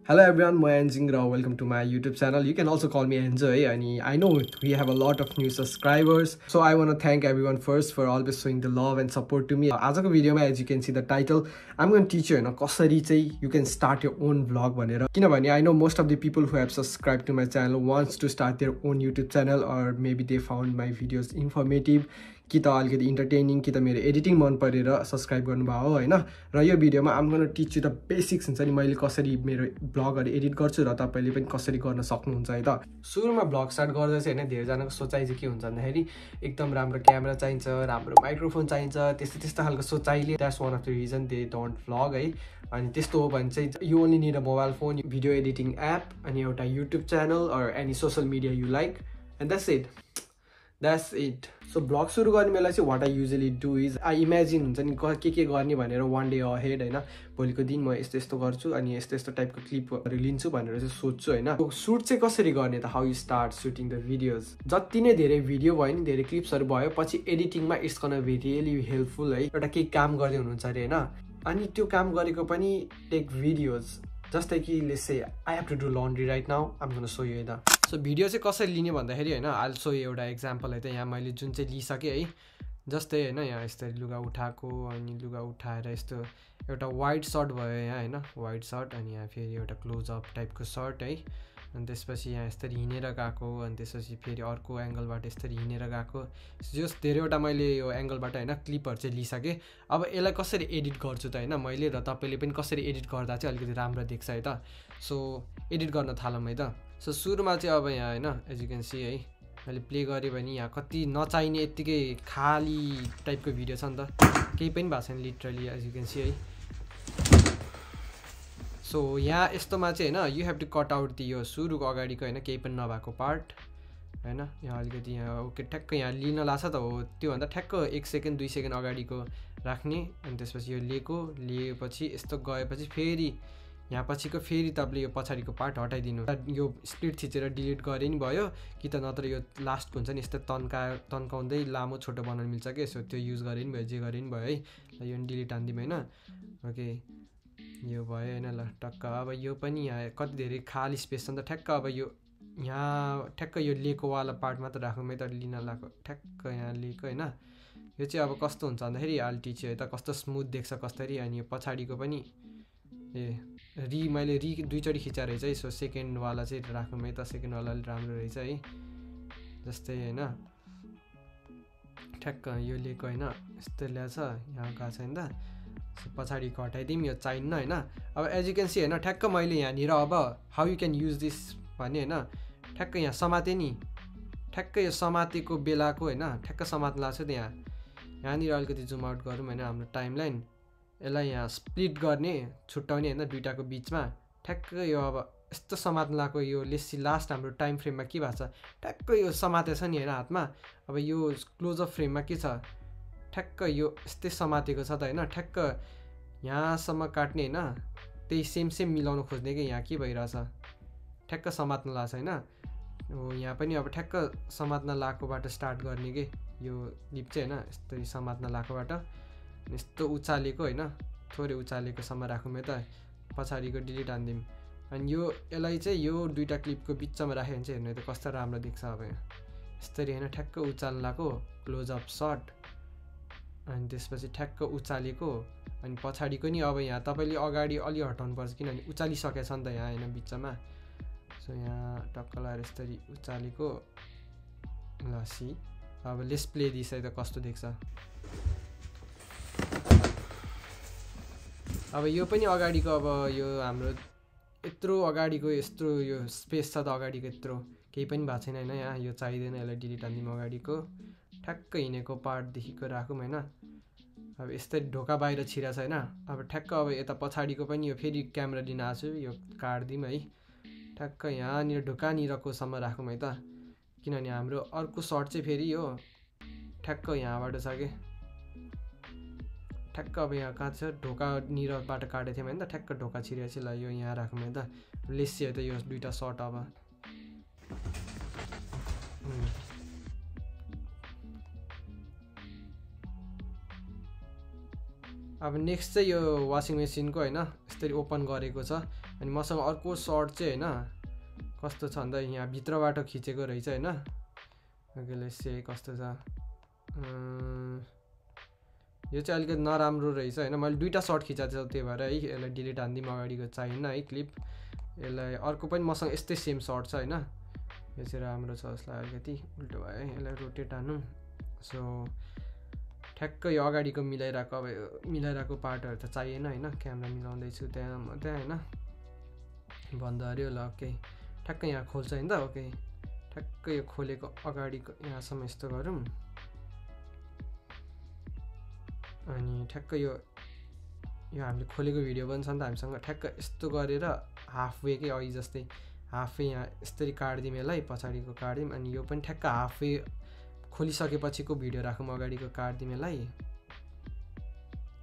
Hello everyone, I'm Anjing Rao. Welcome to my YouTube channel. You can also call me Enzo. And I know we have a lot of new subscribers. So I want to thank everyone first for always showing the love and support to me. Ajako video, as you can see the title, I'm going to teach you कसरी you can start your own vlog भनेर. किनभने I know most of the people who have subscribed to my channel wants to start their own YouTube channel, or maybe they found my videos informative, कि त अलिकति entertaining, कि त मेरो editing मन परेर सब्स्क्राइब गर्नुभयो हैन। र यो भिडियोमा I'm gonna teach you the basics हुन्छ नि, मैले कसरी मेरो ब्लगहरु एडिट गर्छु र तपाईले पनि कसरी गर्न सक्नुहुन्छ है त। सुरुमा ब्लग स्टार्ट गर्दा चाहिँ हैन धेरै जनाको सोचाइ चाहिँ के हुन्छ भन्दाखेरि एकदम राम्रो क्यामेरा चाहिन्छ, राम्रो माइक्रोफोन चाहिन्छ, त्यस्तो खालको सोचाइले that's one of the reason they don't vlog है। अनि त्यस्तो हो भने चाहिँ you only need a mobile phone, video editing app, अनि एउटा YouTube channel or any social media you like, and that's it. So vlog सुरु गर्ने बेला चाहिँ what I usually do is I imagine हुन्छ नि के गर्ने भनेर one day ahead हैन। भोलिको दिन म यस्तो गर्छु अनि यस्तो टाइपको क्लिपहरु लिन्छु भनेर चाहिँ सोच्छु हैन। सुट चाहिँ कसरी गर्ने त, how you start shooting the videos. जति नै धेरै भिडियो भयो नि, धेरै क्लिप्सहरु भयो, पछि एडिटिङमा it's gonna be really helpful है। एउटा केही काम गर्दै हुनुहुन्छ अरे हैन, अनि त्यो काम गरेको पनि टेक भिडियोज। जस्तै कि let's say I have to do laundry right now, I am gonna show you the. So video चाहिँ कसरी लिने भन्दाखेरि हैन, आई विल शो यु एउटा एक्जाम्पल है त। यहाँ मैले जुन चाहिँ लिइसके है, जस्तै हैन यहाँ यस्तै लुगा उठाएको, अनि लुगा उठाएर यस्तो एउटा वाइड सर्ट भयो यहाँ हैन, वाइड सर्ट, अनि यहाँ फेरि एउटा क्लोज अप टाइपको सर्ट है। अनि त्यसपछि यहाँ यसरी हिँडेर गएको, अनि त्यसपछि फेरि अर्को एंगलबाट यसरी हिँडेर गएको। जस धेरैवटा मैले यो एंगलबाट हैन क्लिपहरु चाहिँ लिइसके। अब यसलाई कसरी एडिट गर्छु त हैन मैले, र तपाईले पनि कसरी एडिट गर्दा चाहिँ अलिकति राम्रो देख्छ है त। सो एडिट गर्न थालौँ है त। सो सुरुमा चाहिँ अब यहाँ हैन एज यु क्यान सी है, मैले प्ले गरेँ भने यहाँ कति नचाहिने यतिकै खाली टाइपको भिडियो छ नि त, केही पनि भएको छैन literally, as you can see है। सो यहाँ यस्तोमा चाहिँ हैन you have to cut out the यो सुरुको अगाडिको हैन केही पनि नभएको पार्ट हैन। यहाँ अलिकति यहाँ ओके ठ्याक्क यहाँ लिन लाग्छ त हो, त्योभन्दा ठ्याक्क 1 सेकेन्ड 2 सेकेन्ड अगाडिको राख्ने। अनि त्यसपछि यो लिएपछि यस्तो गएपछि फेरि यहाँ पछिको फेरि तपाईले यो पछाडिको पार्ट हटाइदिनु। यो स्प्लिट थिचेर डिलिट गरे नि भयो, कि त नत्र यो लास्टको हुन्छ नि यस्तो तन्काउँदै लामो छोटो बनाउन मिल्छ के। सो त्यो युज गरे नि भयो, जे गरे नि भयो है। यो डिलिट हान्दिम हैन, ओके यो भयो हैन। ल टक्क अब यो पनि यहाँ कति धेरै खाली स्पेस छ नि त, ठ्याक्क अब यो यहाँ ठ्याक्क यो लेको वाला पार्ट मात्र राखौँ है त, लिन लाको ठ्याक्क यहाँ लेको हैन। यो चाहिँ अब कस्तो हुन्छ भन्दाखेरि आल्टी चाहिँ है त कस्तो स्मुथ देख्छ कसरी। अनि यो पछाडिको पनि मैले दुईचोटि खिचा रहेछ है। सो सेकेन्ड वाला चाहिँ राखौँ है त, सेकेन्ड वाला राम्रो रहेछ है। जस्तै हैन ठ्याक्क यो लेको हैन यस्तो ल्याछ, यहाँ गएको छ नि त। पछाडिको हटाइदिउँ, यो चाहिन्न हैन। अब एज यु क्यान सी हैन ठ्याक्क मैले यहाँनिर अब how you can use this भने हैन, ठ्याक्क यहाँ समाते नि, ठ्याक्क यो समातेको बेलाको हैन ठ्याक्क समात्न लाग्छ त। यहाँनिर अलिकति जुम आउट गरौँ हैन हाम्रो टाइमलाइन, यसलाई यहाँ स्प्लिट गर्ने छुट्याउने हैन दुईटाको बिचमा। ठ्याक्क यो अब यस्तो समात्न लाग्यो, यो लेसी लास्ट हाम्रो टाइम फ्रेममा के भएको छ, ठ्याक्क यो समातेछ नि हैन हातमा। अब यो क्लोजअप फ्रेममा के छ, ठ्याक्क यो यस्तै समातेको छ त हैन। ठ्याक्क यहाँसम्म काट्ने हैन, त्यही सेम मिलाउन खोज्ने कि यहाँ के भइरहेछ, ठ्याक्क समात्न लाग्छ हैन। हो यहाँ पनि अब ठ्याक्क समात्न लागेकोबाट स्टार्ट गर्ने के, यो क्लिप चाहिँ हैन यस्तै समात्न लागेकोबाट यस्तो उचालेको हैन, थोरै उचालेकोसम्म राखौँ है त। पछाडिको डिलिट हान्दिउँ, अनि यसलाई चाहिँ यो दुईटा क्लिपको बिचमा राख्यो भने चाहिँ हेर्नु त कस्तो राम्रो देख्छ। अब यहाँ यस्तरी हैन ठ्याक्क उचाल्न लाको क्लोज अप शट, अनि त्यसपछि ठ्याक्क उचालेको, अनि पछाडिको नि अब यहाँ तपाईले अगाडि अलि हटाउनुपर्छ किनभने उचालिसकेछ नि त यहाँ हैन बिचमा। सो यहाँ टक्क लाएर यस्तरी उचालेको। ल सी अब लेट्स प्ले दिस है त कस्तो देख्छ। अब यो पनि अगाडिको, अब यो हाम्रो यत्रो अगाडिको यत्रो यो स्पेस छ त अगाडिको, यत्रो केही पनि भएको छैन हैन। यहाँ यो चाहिँदैन, यसलाई डिलिट हान्दिउँ अगाडिको ठ्याक्क हिँडेको पार्टदेखिको राखौँ हैन। अब यस्तै ढोका बाहिर छिरेछ हैन। अब ठ्याक्क अब यता पछाडिको पनि यो फेरि क्यामेरा लिन आएको छु, यो काट्दिउँ है। ठ्याक्क यहाँनिर ढोकानिरकोसम्म राखौँ है त, किनभने हाम्रो अर्को सर्ट चाहिँ फेरि यो ठ्याक्क यहाँबाट छ कि। ठ्याक्क अब यहाँ कहाँ छ ढोकानिरबाट काटेको थियौँ हैन त, ठ्याक्क ढोका छिरेपछि ल यो यहाँ राखौँ है त। लेसी है त यो दुईटा सर्ट। अब नेक्स्ट चाहिँ यो वासिङ मेसिनको हैन यसरी ओपन गरेको छ। अनि मसँग अर्को सर्ट चाहिँ हैन कस्तो छ भन्दा यहाँ भित्रबाट खिचेको रहेछ हैन ओके लेट्स से कस्तो छ यो चाहिँ अलिकति नराम्रो रहेछ हैन मैले दुईटा सर्ट खिचाएको छु त्यही भएर है यसलाई डिलिट हान्दिम अगाडिको चाहिएन है क्लिप यसलाई अर्को पनि मसँग यस्तै सेम सर्ट छ हैन यो चाहिँ राम्रो छ यसलाई अलिकति उल्टो भयो है यसलाई रोटेट हान्नु सो ठ्याक्क यो अगाडिको मिलाइराको पार्टहरु त चाहिएन हैन क्यामेरा मिलाउँदै छु त्यहाँ मात्रै हैन बन्द गर्यो ल ओके ठ्याक्क यहाँ खोल्छ हैन त ओके ठ्याक्क यो खोलेको अगाडिको यहाँसम्म यस्तो गरौँ अनि ठ्याक्क यो हामीले खोलेको भिडियो पनि छ नि त हामीसँग ठ्याक्क यस्तो गरेर हाफ वे के अघि जस्तै हाफ वे यहाँ यसरी काट्दिम यसलाई पछाडिको काट्दिम अनि यो पनि ठ्याक्क हाफ वे खोलिसकेपछिको भिडियो राखौँ अगाडिको काट्दिम यसलाई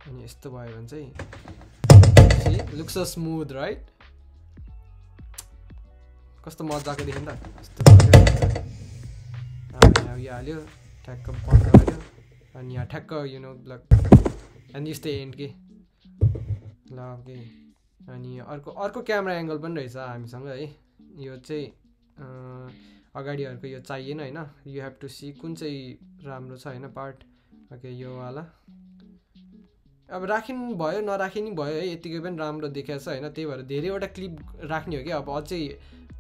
अनि यस्तो भयो भने चाहिँ लुक्स सो स्मुथ राइट कस्तो मजाको देखिन्छ नि त यस्तो यहाँ यो हाल्यो ठ्याक्क बन्द गर्यो अनि यहाँ ठ्याक्क you know and yes the and के ल ओके अनि अर्को क्यामेरा एङ्गल पनि रहेछ हामीसँग है यो चाहिँ अगाडिहरुको यो चाहिएन हैन यु हेभ टु सी कुन चाहिँ राम्रो छ हैन पार्ट ओके यो वाला अब राखिनु भयो नराखिनु भयो है यतिकै पनि राम्रो देखाएको छ हैन त्यही भएर धेरैवटा क्लिप राख्ने हो कि अब अझै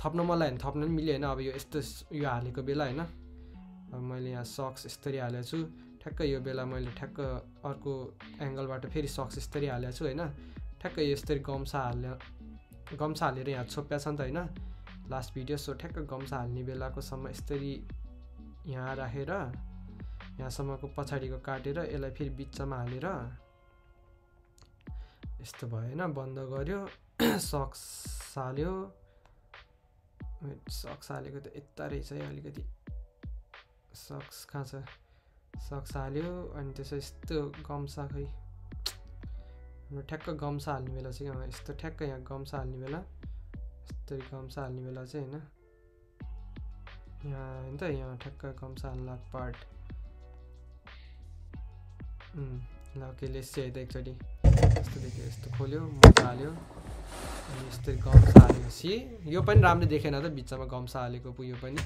थप्न मलाई हैन थप्न पनि मिल्यो हैन अब यो यस्तो यो हालेको बेला हैन अब मैले यहाँ सक्स यसरी हालेको छु ठ्याक्क यो बेला मैले ठ्याक्क अर्को एङ्गलबाट फेरि सक्स यसरी हालेको छु हैन ठ्याक्क यसरी गम्सा हालेर यहाँ छोप्या छ नि त हैन लास्ट भिडियो सो ठ्याक्क गम्सा हाल्ने बेलाको सम्म यसरी यहाँ राखेर यहाँसम्मको पछाडिको काटेर यसलाई फेरि बिचमा हालेर यस्तो भयो हैन बन्द गर्यो सक्स हाल्यो सक्स हालेको त यता रहेछ है अलिकति सक्स कहाँ छ सक्स हाल्यो अनि त्यसो यस्तो गम्सा खै हाम्रो ठ्याक्क गम्सा हाल्ने बेला चाहिँ यस्तो ठ्याक्क यहाँ गम्सा हाल्ने बेला यस्तरी गम्सा हाल्ने बेला चाहिँ हैन यहाँ हैन त यहाँ ठ्याक्क गम्सा हाल्नु पार्ट ल ओके लेट्स चाहिँ त एकचोटि यस्तो देख्यो यस्तो खोल्यो मजा हाल्यो अनि यस्तरी गम्सा हालेपछि यो पनि राम्रो देखेन त बिचमा गम्सा हालेको यो पनि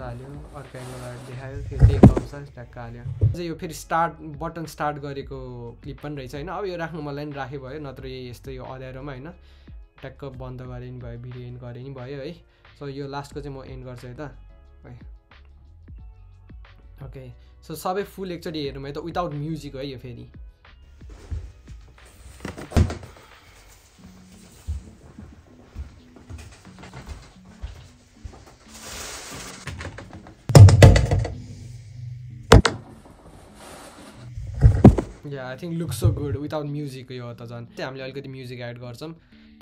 हाल्यो अर्को एङ्गलबाट देखायो फेरि त्यही गम्सा ट्याक्क हाल्यो अझै यो फेरि बटन स्टार्ट गरेको क्लिप पनि रहेछ हैन अब यो राख्नु मलाई नि राखे भयो नत्र यस्तो यो अँध्यारोमा हैन ट्याक्क बन्द गरे नि भयो भिडियो एन्ड गरे नि भयो है सो यो लास्टको चाहिँ म एन्ड गर्छु है त ओके सो सबै फुल एकचोटि हेरौँ है त विदाउट म्युजिक है यो फेरि Yeah, I think looks so good without music यो त झन् हामीले अलिकति म्युजिक एड गर्छौं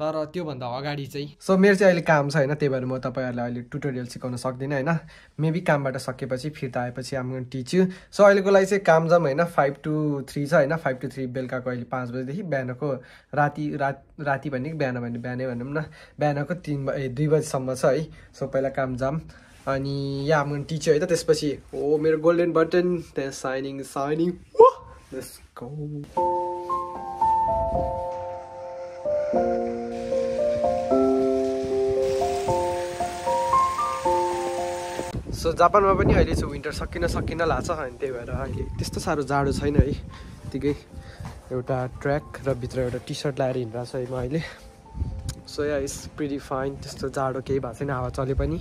तर त्यो भन्दा अगाडि चाहिँ सो मेरो चाहिँ अहिले काम छ हैन त्यही भएर म तपाईहरुलाई अहिले ट्युटोरियल सिकाउन सक्दिन हैन मेबी कामबाट सकेपछि फिर्ता आएपछि I'm going to teach you so अहिलेको लागि चाहिँ काम जाम हैन 5 to 3 छ हैन 5 to 3 बेलुकाको अहिले 5 बजे देखि बिहानको राति भन्ने बिहान भन्ने बिहानै भनौं न बिहानको 2 बजेसम्म छ है सो पहिला काम जाम अनि I'm going to teach you है त त्यसपछि ओ मेरो गोल्डन बटन त्यहाँ साइनिङ let's go सो जापानमा पनि अहिले चाहिँ विन्टर सकिन लाग्छ अनि त्यही भएर अहिले त्यस्तो साह्रो जाडो छैन है त्यतिकै एउटा ट्र्याक र भित्र एउटा टी-शर्ट लाएर हिँड्रा छु है म अहिले so yeah it's pretty fine त्यस्तो जाडो केही भएको छैन हावा चले पनि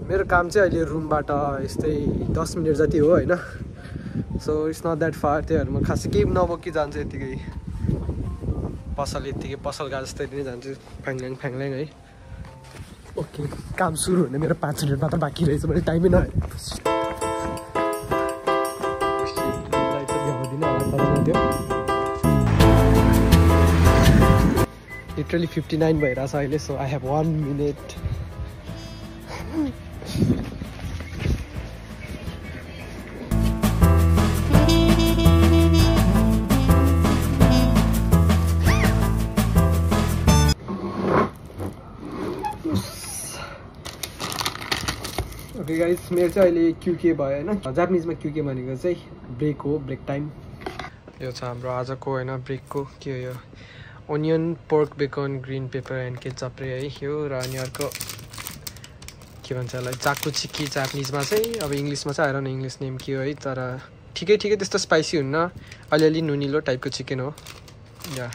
मेरो काम चाहिँ अहिले रुमबाट यस्तै 10 मिनेट जति हो हैन so it's not that far त्यही भएर म खासै केही नबोकी जान्छु यतिकै पसल गए जस्तै नै जान्छु फ्याङल्याङ है ओके काम सुरु हुने मेरो 5 मिनेट मात्र बाँकी रहेछ मैले टाइमै नआयो लिटरली 59 भइरहेछ अहिले so I have 1 minute okay guys मेरो चाहिँ अहिले क्युके भयो हैन जापानिजमा क्युके भनेको चाहिँ ब्रेक हो ब्रेक टाइम यो छ हाम्रो आजको हैन ब्रेकको के हो यो onion pork bacon green pepper and ketchup रे है यो र अनि अर्को के भन्छ यसलाई चाकु चिक्की जापानिजमा चाहिँ अब इङ्ग्लिसमा चाहिँ आएर इङ्ग्लिस नेम के हो है तर ठिकै त्यस्तो स्पाइसी हुन्न अलिअलि नुनिलो टाइपको चिकन हो या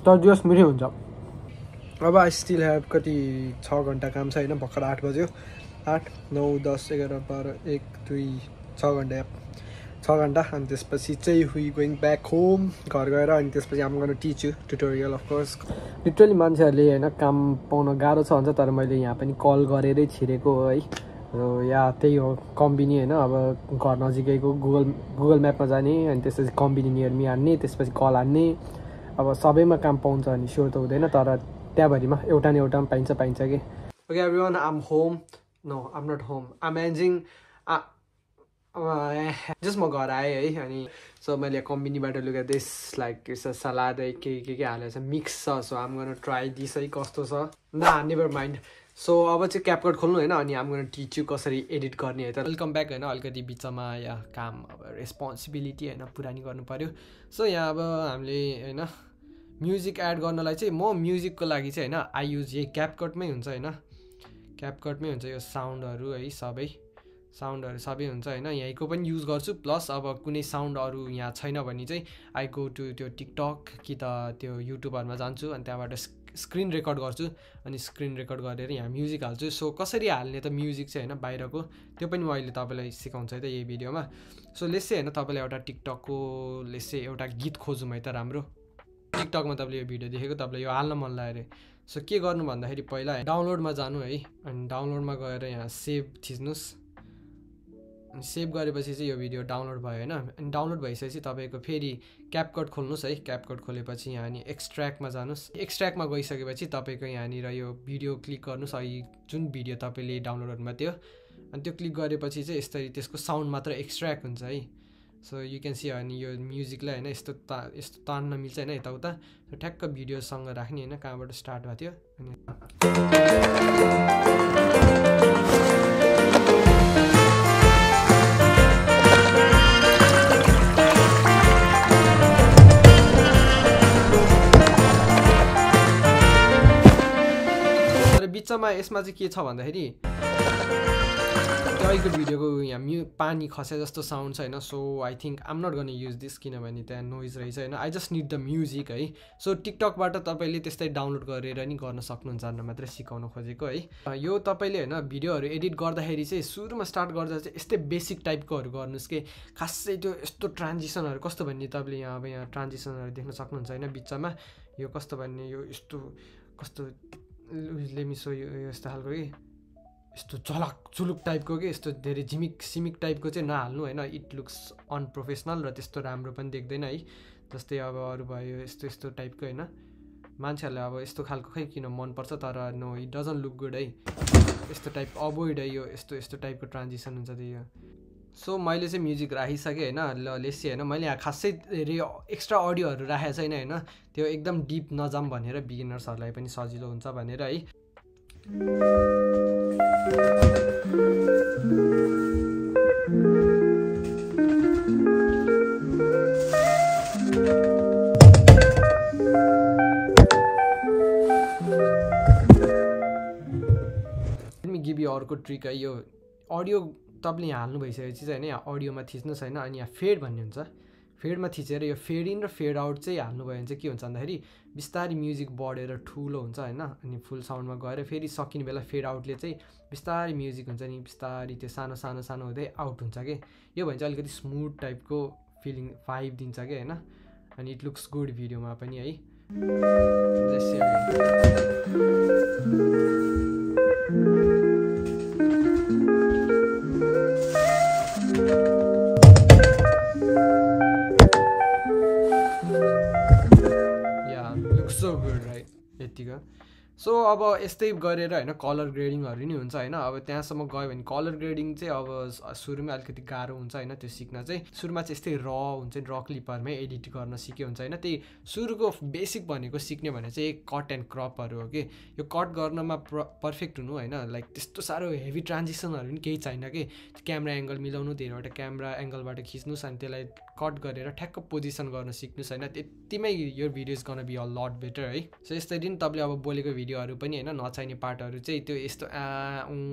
तर जस मिठै हुन्छ अब आई स्टिल हेभ कति 6 घन्टा काम छ हैन भर्खर 8 बज्यो 8 9 10 11 12 1 2 6 घन्टा 6 घन्टा अनि त्यसपछि चाहिँ वी गोइङ ब्याक होम घर गएर अनि त्यसपछि आम गर्न teach you tutorial of course literally मान्छेहरूले हैन काम पाउन गाह्रो छ भन्छ तर मैले यहाँ पनि कल गरेरै छिरेको हो है र या त्यही हो कम्बिनी हैन अब घर नजिकैको गुगल म्यापमा जाने अनि त्यसपछि कम्बिनी नियर मी हान्ने त्यसपछि कल हान्ने अब सबैमा काम पाउँछ अनि स्योर त हुँदैन तर त्यहाँभरिमा एउटा न एउटा पाइन्छ कि okay everyone I'm home no I'm not home I'm enjoying just म घर आएँ है अनि सो मैले कम्बिनीबाट लुगा दिस लाइक यसो सलाद है के हालेर छ मिक्स छ सो आम गर्न ट्राई दिस है कस्तो छ ना नेभर माइन्ड सो अब चाहिँ क्यापकट खोल्नु होइन अनि आम गर्न टिच यु कसरी एडिट गर्ने है त वेलकम ब्याक होइन अलिकति बिचमा या काम अब रेस्पोन्सिबिलिटी होइन पुरा नि गर्नु पऱ्यो सो यहाँ अब हामीले होइन म्युजिक एड गर्नलाई चाहिँ म म्युजिकको लागि चाहिँ होइन आई युज यही क्यापकटमै हुन्छ होइन क्यापकटमै हुन्छ यो साउन्डहरू है साउन्डहरू सबै हुन्छ होइन यहीँको पनि युज गर्छु प्लस अब कुनै साउन्ड अरू यहाँ छैन भने चाहिँ आई गो टु त्यो टिकटक कि त त्यो युट्युबहरूमा जान्छु अनि त्यहाँबाट स्क्रिन रेकर्ड गर्छु अनि स्क्रिन रेकर्ड गरेर यहाँ म्युजिक हाल्छु सो कसरी हाल्ने त म्युजिक चाहिँ होइन बाहिरको त्यो पनि म अहिले तपाईँलाई सिकाउँछु है त यही भिडियोमा सो लेट्स चाहिँ होइन तपाईँलाई एउटा टिकटकको लेट्स चाहिँ एउटा गीत खोजौँ है त राम्रो टिकटकमा तपाईँले यो भिडियो देखेको तपाईँलाई यो हाल्न मन लाग्यो अरे सो के गर्नु भन्दाखेरि पहिला डाउनलोडमा जानु है अनि डाउनलोडमा गएर यहाँ सेभ थिच्नुहोस् अनि सेभ गरेपछि चाहिँ यो भिडियो डाउनलोड भयो होइन अनि डाउनलोड भइसकेपछि तपाईँको फेरि क्यापकट खोल्नुहोस् है क्यापकट खोलेपछि यहाँ अनि एक्सट्र्याक्टमा जानुहोस् एक्सट्र्याक्टमा गइसकेपछि तपाईँको यहाँनिर यो भिडियो क्लिक गर्नुहोस् है जुन भिडियो तपाईँले डाउनलोड गर्नुभएको थियो अनि त्यो क्लिक गरेपछि चाहिँ यसरी त्यसको साउन्ड मात्र एक्सट्र्याक्ट हुन्छ है सो यु क्यान सी अनि यो म्युजिकलाई होइन यस्तो तान्न मिल्छ होइन यताउता ठ्याक्क भिडियोसँग राख्ने होइन कहाँबाट स्टार्ट भएको थियो अनि बिचमा यसमा चाहिँ के छ भन्दाखेरि अहिलेको भिडियोको यहाँ पानी खसे जस्तो साउन्ड छ होइन so I think I'm not gonna use this किनभने त्यहाँ नोइज रहेछ होइन I just need the music है सो टिकटकबाट तपाईँले त्यस्तै डाउनलोड गरेर नि गर्न सक्नुहुन्छ भनेर मात्रै सिकाउन खोजेको है यो तपाईँले होइन भिडियोहरू एडिट गर्दाखेरि चाहिँ सुरुमा स्टार्ट गर्दा चाहिँ यस्तै बेसिक टाइपकोहरू गर्नुहोस् कि खासै त्यो यस्तो ट्रान्जिसनहरू कस्तो भन्ने तपाईँले यहाँ अब यहाँ ट्रान्जिसनहरू देख्न सक्नुहुन्छ होइन बिचमा यो कस्तो भन्ने यो यस्तो कस्तो लेमिसो यो यस्तो खालको कि यस्तो झलक चुलुक टाइपको कि यस्तो धेरै झिमिक सिमिक टाइपको चाहिँ नहाल्नु होइन इट लुक्स अनप्रोफेसनल र त्यस्तो राम्रो पनि देख्दैन है जस्तै अब अरू भयो यस्तो टाइपको होइन मान्छेहरूलाई अब यस्तो खालको खै किन मनपर्छ तर no it doesn't look good है यस्तो टाइप अभोइड है यो यस्तो टाइपको ट्रान्जिसन हुन्छ त्यो यो सो मैले चाहिँ म्युजिक राखिसकेँ होइन ल लेसी होइन मैले यहाँ खासै धेरै एक्स्ट्रा अडियोहरू राखेको छैन होइन त्यो एकदम डिप नजाम भनेर बिगिनर्सहरूलाई पनि सजिलो हुन्छ भनेर है गिभ यु अर्को ट्रिक है यो अडियो तपाईँले यहाँ हाल्नु भइसकेपछि चाहिँ होइन यहाँ अडियोमा थिच्नुहोस् होइन अनि यहाँ फेड भन्ने हुन्छ फेडमा थिचेर यो फेड इन र फेड आउट चाहिँ हाल्नुभयो भने चाहिँ के हुन्छ भन्दाखेरि बिस्तारै म्युजिक बढेर ठुलो हुन्छ होइन अनि फुल साउन्डमा गएर फेरि सकिने बेला फेड आउटले चाहिँ बिस्तारै म्युजिक हुन्छ नि बिस्तारै त्यो सानो सानो सानो हुँदै आउट हुन्छ कि यो भने चाहिँ अलिकति स्मुथ टाइपको फिलिङ भाइब दिन्छ कि होइन अनि इट लुक्स गुड भिडियोमा पनि है सो गुड राइट यतिको सो अब यस्तै गरेर होइन कलर ग्रेडिङहरू नि हुन्छ होइन। अब त्यहाँसम्म गयो भने कलर ग्रेडिङ चाहिँ अब सुरुमै अलिकति गाह्रो हुन्छ होइन त्यो सिक्न चाहिँ। सुरुमा चाहिँ यस्तै हुन्छ र क्लिपरमै एडिट गर्न सिक्यो हुन्छ होइन। त्यही सुरुको बेसिक भनेको सिक्ने भने चाहिँ कट एन्ड क्रपहरू हो कि। यो कट गर्नमा पर्फेक्ट हुनु होइन, लाइक त्यस्तो साह्रो हेभी ट्रान्जिसनहरू पनि केही छैन कि। क्यामेरा एङ्गल मिलाउनु, धेरैवटा क्यामेरा एङ्गलबाट खिच्नुहोस् अनि त्यसलाई कट गरेर ठ्याक्क पोजिसन गर्न सिक्नुहोस् होइन। त्यतिमै यो video is gonna be a lot better है। सो यसरी नि तपाईँले अब बोलेको भिडियोहरू पनि होइन नचाहिने पार्टहरू चाहिँ त्यो यस्तो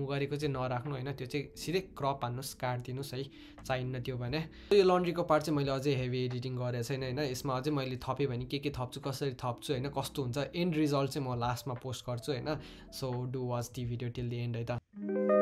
गरेको चाहिँ नराख्नु होइन, त्यो चाहिँ सिधै क्रप हान्नुहोस्, काटिदिनुहोस् है, चाहिन्न त्यो भने। यो लन्ड्रीको पार्ट चाहिँ मैले अझै हेभी एडिटिङ गरेको छैन होइन। यसमा अझै मैले थपेँ भने के थप्छु, कसरी थप्छु होइन, कस्तो हुन्छ एन्ड रिजल्ट चाहिँ म लास्टमा पोस्ट गर्छु होइन। So do watch the video till the end है त।